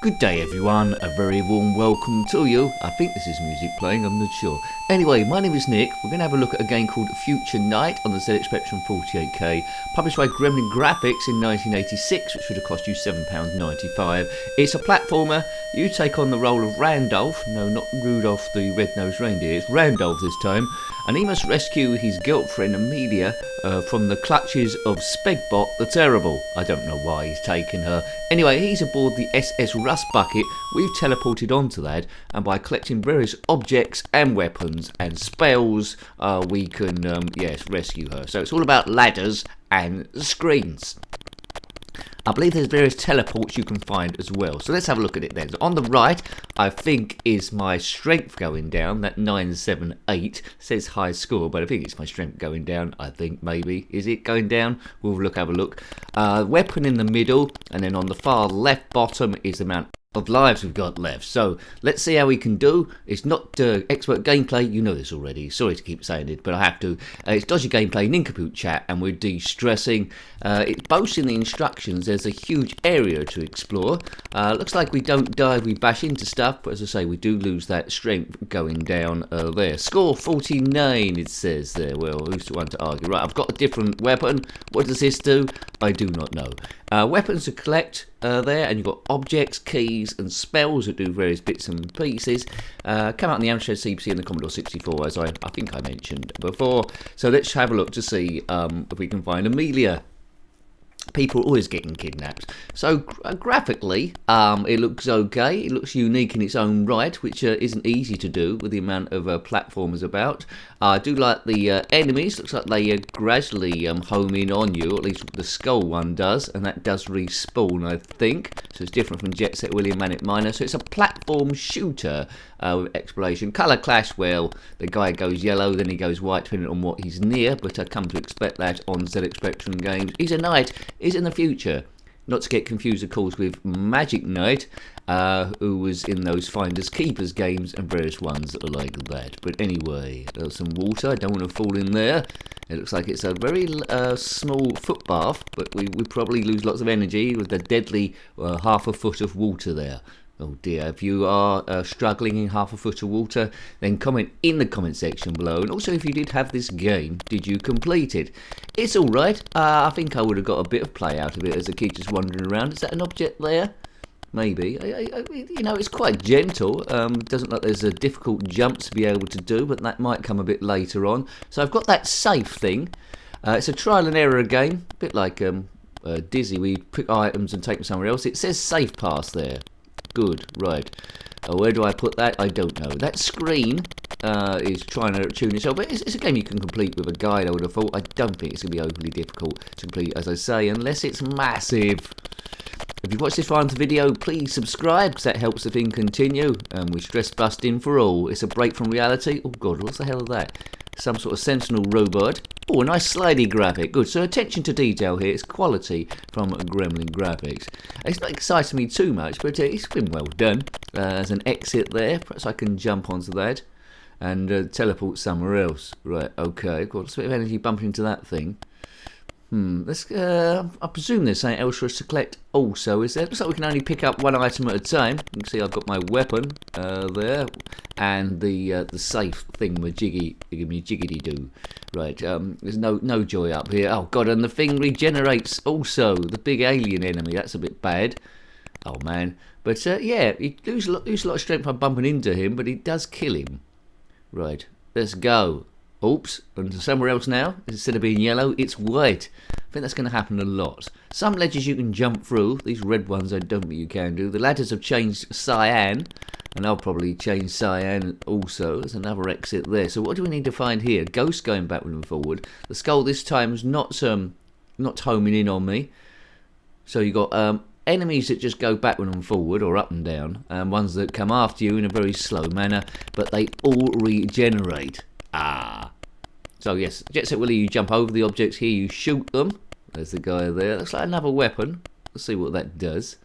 Good day everyone, a very warm welcome to you. I think this is music playing, I'm not sure. Anyway, my name is Nick. We're going to have a look at a game called Future Night on the zxspectrum 48K, published by Gremlin Graphics in 1986, which would have cost you £7.95. It's a platformer. You take on the role of Randolph, no, not Rudolph the red-nosed reindeer, it's Randolph this time, and he must rescue his girlfriend Amelia from the clutches of Spegbott the Terrible. I don't know why he's taken her. Anyway, he's aboard the SS Rust Bucket. We've teleported onto that, and by collecting various objects and weapons and spells, we can, rescue her. So it's all about ladders and screens. I believe there's various teleports you can find as well. So let's have a look at it then. So on the right, I think is my strength going down. That 978 says high score, but I think it's my strength going down. I think maybe. Is it going down? We'll have a look. Weapon in the middle, and then on the far left bottom is the amount of lives we've got left. So let's see how we can do. It's not expert gameplay, you know this already, sorry to keep saying it, but I have to. It's dodgy gameplay, nincompoop chat, and we're de-stressing. It boasts in the instructions there's a huge area to explore. Looks like we don't die, we bash into stuff, but as I say, we do lose that strength going down there. Score 49 it says there. Well, who's the one to argue? Right, I've got a different weapon. What does this do? I do not know. Weapons to collect there, and you've got objects, keys and spells that do various bits and pieces. Come out on the Amstrad CPC and the Commodore 64, as I think I mentioned before. So let's have a look to see if we can find Amelia. People are always getting kidnapped. So graphically, it looks okay. It looks unique in its own right, which isn't easy to do with the amount of platformers about. I do like the enemies. Looks like they gradually home in on you, or at least the skull one does, and that does respawn, I think. So it's different from Jet Set Willy and Manic Miner. So it's a platform shooter with exploration. Colour clash, well, the guy goes yellow, then he goes white, depending on what he's near, but I come to expect that on zxspectrum games. He's a knight. Is in the future, not to get confused of course with Magic Knight, who was in those Finders Keepers games and various ones that are like that. But anyway, there's some water, I don't want to fall in there. It looks like it's a very small footbath, but we probably lose lots of energy with the deadly half a foot of water there. Oh dear, if you are struggling in half a foot of water, then comment in the comment section below. And also, if you did have this game, did you complete it? It's alright. I think I would have got a bit of play out of it as a kid just wandering around. Is that an object there? Maybe. You know, it's quite gentle. Doesn't look like there's a difficult jump to be able to do, but that might come a bit later on. So I've got that safe thing. It's a trial and error game, a bit like Dizzy. We pick items and take them somewhere else. It says safe pass there. Good, right. Where do I put that? I don't know. That screen is trying to tune itself, but it's a game you can complete with a guide, I would have thought. I don't think it's going to be overly difficult to complete, as I say, unless it's massive. If you've watched this far into the video, please subscribe, because that helps the thing continue. We're stress busting for all. It's a break from reality. Oh god, what's the hell is that? Some sort of sentinel robot. Oh, a nice slidey graphic. Good. So attention to detail here. It's quality from Gremlin Graphics. It's not exciting me too much, but it's been well done. There's an exit there. Perhaps I can jump onto that and teleport somewhere else. Right, okay. Got a bit of energy bumping into that thing. Let's. I presume there's something else for us to collect also, is there? Looks like we can only pick up one item at a time. You can see I've got my weapon there, and the safe thing with jiggity doo. Right, there's no joy up here. Oh god, and the thing regenerates also. The big alien enemy, that's a bit bad. Oh man, but yeah, you lose a lot of strength by bumping into him, but he does kill him. Right, let's go. Oops, and somewhere else now, instead of being yellow, it's white. I think that's going to happen a lot. Some ledges you can jump through, these red ones I don't think you can do. The ladders have changed cyan, and I'll probably change cyan also. There's another exit there. So what do we need to find here? Ghost going backward and forward. The skull this time is not homing in on me. So you've got enemies that just go backward and forward, or up and down, and ones that come after you in a very slow manner, but they all regenerate. So yes, Jet Set Willy, you jump over the objects here, you shoot them. There's the guy there. Looks like another weapon. Let's see what that does.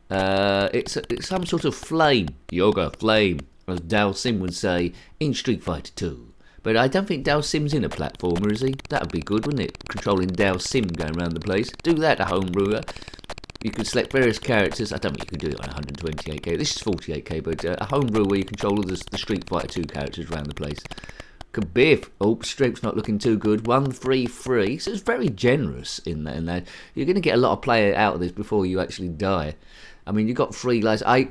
It's some sort of flame. Yoga flame, as Dal Sim would say in Street Fighter 2. But I don't think Dal Sim's in a platformer, is he? That would be good, wouldn't it? Controlling Dal Sim going around the place. Do that, a homebrewer. you can select various characters. I don't think you can do it on 128k. This is 48k, but a homebrew where you control all the Street Fighter 2 characters around the place. Kabiff. Oh, strength's not looking too good. 133. So it's very generous in that. You're going to get a lot of play out of this before you actually die. I mean, you've got 3 lives. To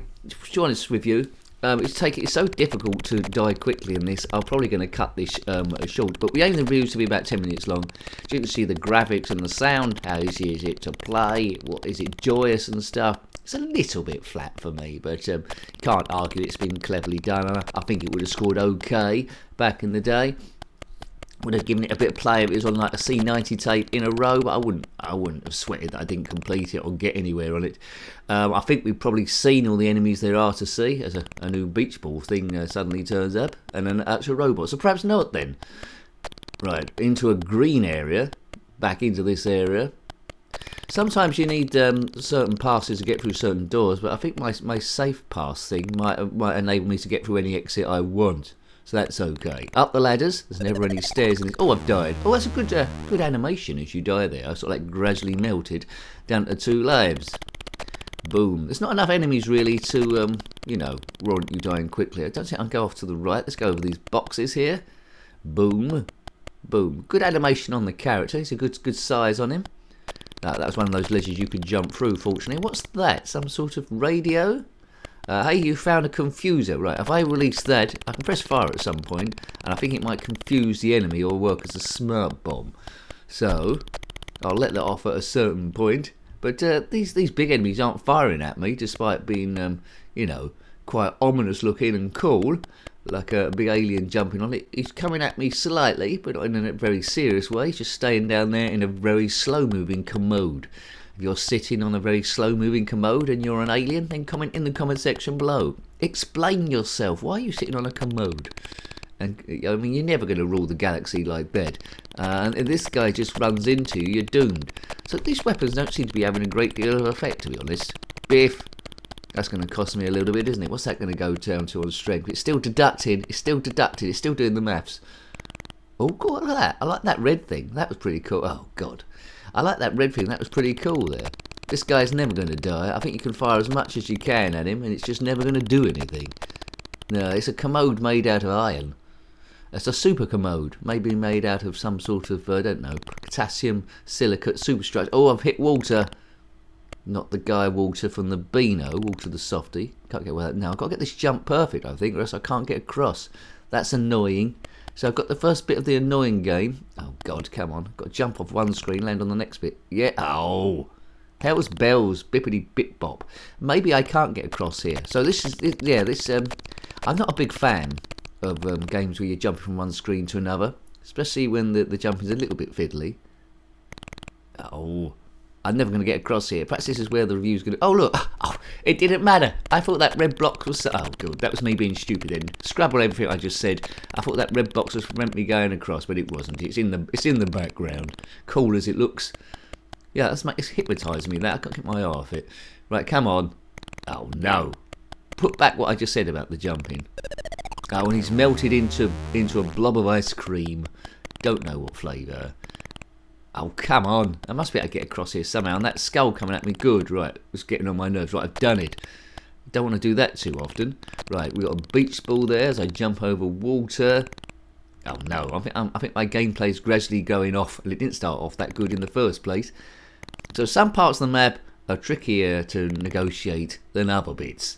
be honest with you, it's so difficult to die quickly in this. I'm probably going to cut this short, but we aim the reviews to be about 10 minutes long. So you can see the graphics and the sound. How easy is it to play? What is it, joyous and stuff? It's a little bit flat for me, but you can't argue it's been cleverly done. I think it would have scored okay back in the day. Would have given it a bit of play if it was on like a C90 tape in a row, but I wouldn't have sweated that I didn't complete it or get anywhere on it. I think we've probably seen all the enemies there are to see as a new beach ball thing suddenly turns up, and an actual robot. So perhaps not then. Right, into a green area, back into this area. Sometimes you need certain passes to get through certain doors, but I think my safe pass thing might enable me to get through any exit I want. So that's okay. Up the ladders. There's never any stairs in this. Oh, I've died. Oh, that's a good animation as you die there. I sort of like gradually melted down to 2 lives. Boom. There's not enough enemies really to, warrant you dying quickly. I don't think I'll go off to the right. Let's go over these boxes here. Boom. Boom. Good animation on the character. It's a good size on him. That was one of those ledges you could jump through, fortunately. What's that? Some sort of radio? Hey, you found a confuser. Right, if I release that, I can press fire at some point, and I think it might confuse the enemy or work as a smart bomb. So, I'll let that off at a certain point. But these big enemies aren't firing at me, despite being, quite ominous looking and cool, like a big alien jumping on it. He's coming at me slightly, but not in a very serious way. He's just staying down there in a very slow-moving commode. If you're sitting on a very slow-moving commode and you're an alien, then comment in the comment section below. Explain yourself. Why are you sitting on a commode? And I mean, you're never going to rule the galaxy like that. And if this guy just runs into you, you're doomed. So these weapons don't seem to be having a great deal of effect, to be honest. Biff. That's going to cost me a little bit, isn't it? What's that going to go down to on strength? It's still deducting. It's still deducting. It's still doing the maths. Oh, God, look at that. I like that red thing. That was pretty cool. Oh, God. I like that red thing. That was pretty cool there. This guy's never going to die. I think you can fire as much as you can at him, and it's just never going to do anything. No, it's a commode made out of iron. It's a super commode, maybe made out of some sort of, I don't know, potassium silicate superstructure. Oh, I've hit Walter. Not the guy Walter from the Beano, Walter the Softie. Can't get away with that. No, I've got to get this jump perfect, I think, or else I can't get across. That's annoying. So I've got the first bit of the annoying game. Oh, God, come on. I've got to jump off one screen, land on the next bit. Yeah, oh. Hell's bells, bippity bip bop. Maybe I can't get across here. So this is, I'm not a big fan of games where you jump from one screen to another, especially when the jumping's a little bit fiddly. Oh, I'm never going to get across here. Perhaps this is where the review's going to... Oh, look. Oh, it didn't matter. I thought that red block was... Oh, good. That was me being stupid then. Scrabble everything I just said. I thought that red box was meant to be going across, but it wasn't. It's in the background. Cool as it looks. Yeah, it's hypnotising me, that. I can't get my eye off it. Right, come on. Oh, no. Put back what I just said about the jumping. Oh, and he's melted into a blob of ice cream. Don't know what flavour. Oh, come on. I must be able to get across here somehow. And that skull coming at me, good. Right, it's getting on my nerves. Right, I've done it. Don't want to do that too often. Right, we've got a beach ball there as I jump over water. Oh, no. I think my gameplay's gradually going off. And it didn't start off that good in the first place. So some parts of the map are trickier to negotiate than other bits.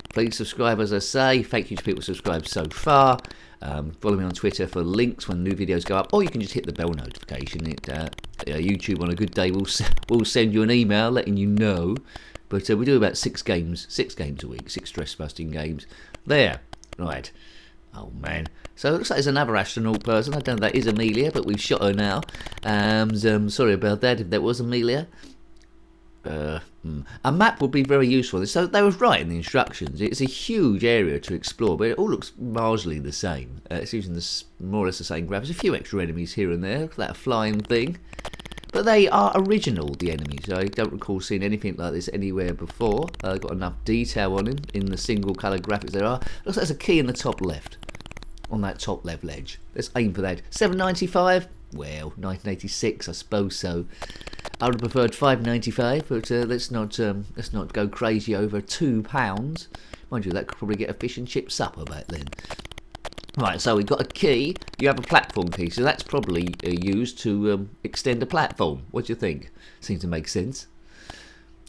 Please subscribe, as I say. Thank you to people who subscribed so far. Follow me on Twitter for links when new videos go up, or you can just hit the bell notification. YouTube on a good day will send you an email letting you know. But we do about 6 games a week, 6 stress-busting games. There, right. Oh man. So it looks like there's another astronaut person. I don't know if that is Amelia, but we've shot her now. Sorry about that if that was Amelia. A map would be very useful. So they was right in the instructions. It's a huge area to explore, but it all looks marginally the same. It's using more or less the same graphics. A few extra enemies here and there. Look at that flying thing. But they are original, the enemies. I don't recall seeing anything like this anywhere before. Got enough detail on him in the single colour graphics there are. Looks like there's a key in the top left. On that top left ledge. Let's aim for that. 795? Well, 1986, I suppose so. I would have preferred £5.95, but let's not go crazy over £2. Mind you, that could probably get a fish and chip supper back then. Right, so we've got a key. You have a platform key, so that's probably used to extend a platform. What do you think? Seems to make sense.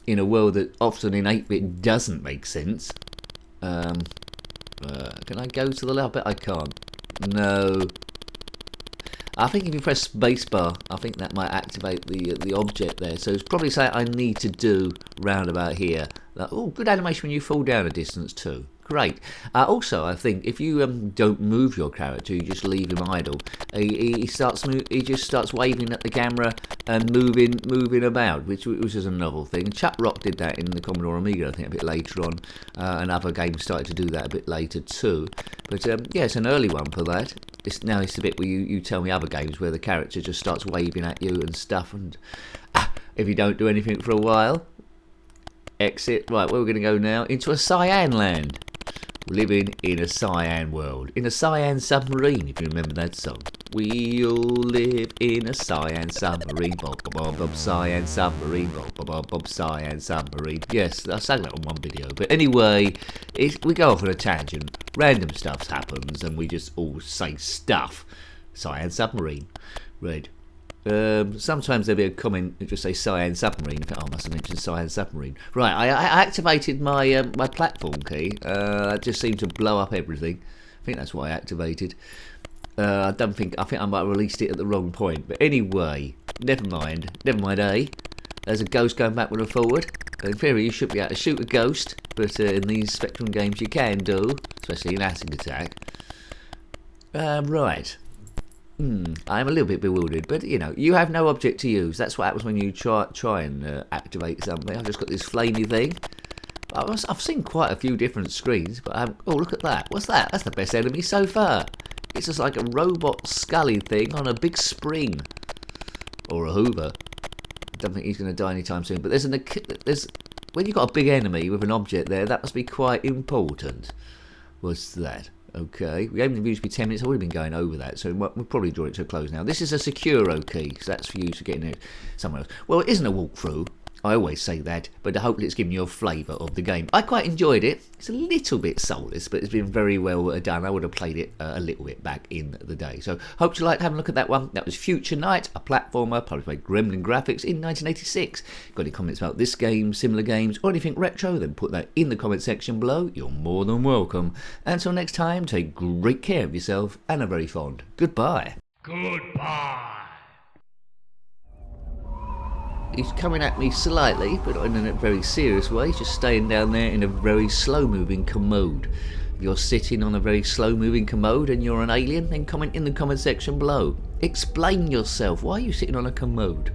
In a world that often in 8-bit doesn't make sense. Can I go to the left? I bet I can't. No. I think if you press spacebar, I think that might activate the object there. So it's probably something I need to do round about here. Oh, good animation when you fall down a distance too. Great. Also, I think if you don't move your character, you just leave him idle. He just starts waving at the camera and moving about, which is a novel thing. Chuck Rock did that in the Commodore Amiga, I think, a bit later on, and other games started to do that a bit later too. But yeah, it's an early one for that. It's the bit where you tell me other games where the character just starts waving at you and stuff, and if you don't do anything for a while, exit. Right, where we're going to go now? Into a cyan land. Living in a cyan world. In a cyan submarine, if you remember that song. We all live in a cyan submarine. Bob, bob, bob, cyan submarine. Bob, bob, bob, bob, cyan submarine. Yes, I sang that on one video. But anyway, we go off on a tangent. Random stuff happens, and we just all say stuff. Cyan submarine. Red. Sometimes there'll be a comment that just say cyan submarine. I think, I must have mentioned cyan submarine. Right, I activated my my platform key. That just seemed to blow up everything. I think that's what I activated. I think I might have released it at the wrong point. But anyway, never mind. Never mind, eh? There's a ghost going backward and forward. In theory, you should be able to shoot a ghost, but in these Spectrum games you can do, especially in Acid Attack. Right. I'm a little bit bewildered, but you know, you have no object to use. That's what happens when you try and activate something. I've just got this flamey thing. I've seen quite a few different screens, but oh, look at that. What's that? That's the best enemy so far. It's just like a robot scully thing on a big spring. Or a Hoover. I don't think he's going to die anytime soon, but when you've got a big enemy with an object there, that must be quite important. What's that? Okay, we aim to be 10 minutes. I've already been going over that, so we'll probably draw it to a close now. This is a Securo key, so that's for you to get in it somewhere else. Well, it isn't a walkthrough. I always say that, but hopefully it's given you a flavour of the game. I quite enjoyed it. It's a little bit soulless, but it's been very well done. I would have played it a little bit back in the day. So, hope you liked having a look at that one. That was Future Night, a platformer published by Gremlin Graphics in 1986. Got any comments about this game, similar games, or anything retro? Then put that in the comment section below. You're more than welcome. Until next time, take great care of yourself and a very fond goodbye. Goodbye. He's coming at me slightly, but not in a very serious way. He's just staying down there in a very slow-moving commode. If you're sitting on a very slow-moving commode and you're an alien, then comment in the comment section below. Explain yourself. Why are you sitting on a commode?